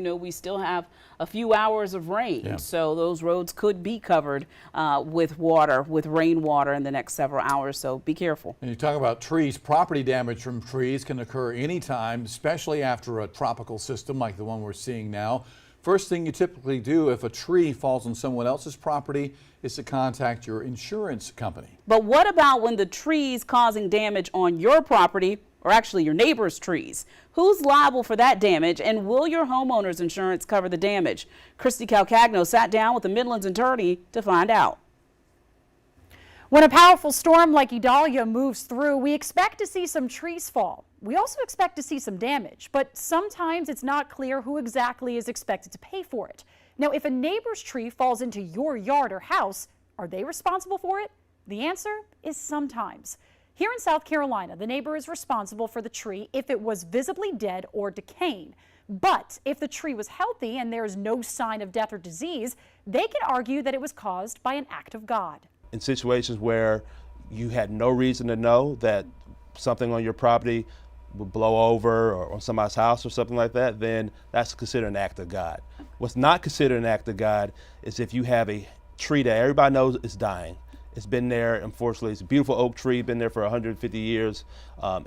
We still have a few hours of rain, so those roads could be covered with water, with rainwater in the next several hours, so be careful. And you talk about trees. Property damage from trees can occur anytime, especially after a tropical system like the one we're seeing now. First thing you typically do if a tree falls on someone else's property is to contact your insurance company. But what about when the tree's causing damage on your property, or actually your neighbor's trees? Who's liable for that damage, and will your homeowner's insurance cover the damage? Christy Calcagno sat down with the Midlands attorney to find out. When a powerful storm like Idalia moves through, we expect to see some trees fall. We also expect to see some damage, but sometimes it's not clear who exactly is expected to pay for it. Now, if a neighbor's tree falls into your yard or house, are they responsible for it? The answer is sometimes. Here in South Carolina, the neighbor is responsible for the tree if it was visibly dead or decaying. But if the tree was healthy and there is no sign of death or disease, they can argue that it was caused by an act of God. In situations where you had no reason to know that something on your property would blow over or on somebody's house or something like that, then that's considered an act of God. What's not considered an act of God is if you have a tree that everybody knows is dying. It's been there, unfortunately. It's a beautiful oak tree, been there for 150 years.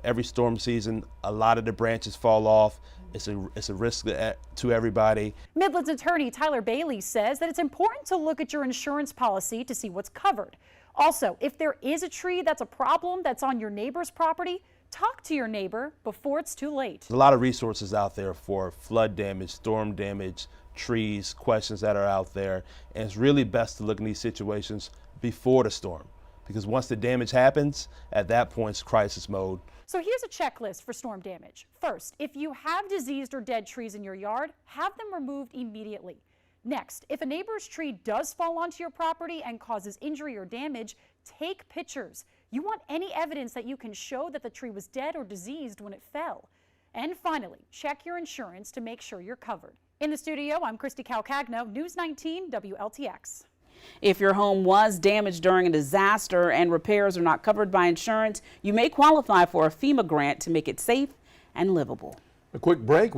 Every storm season, a lot of the branches fall off. It's a risk to everybody. Midlands attorney Tyler Bailey says that it's important to look at your insurance policy to see what's covered. Also, if there is a tree that's a problem that's on your neighbor's property, talk to your neighbor before it's too late. There's a lot of resources out there for flood damage, storm damage, trees, questions that are out there. And it's really best to look in these situations before the storm, because once the damage happens, at that point it's crisis mode. So here's a checklist for storm damage. First, if you have diseased or dead trees in your yard, have them removed immediately. Next, if a neighbor's tree does fall onto your property and causes injury or damage, take pictures. You want any evidence that you can show that the tree was dead or diseased when it fell. And finally, check your insurance to make sure you're covered. In the studio, I'm Christy Calcagno, News 19 WLTX. If your home was damaged during a disaster and repairs are not covered by insurance, you may qualify for a FEMA grant to make it safe and livable. A quick break.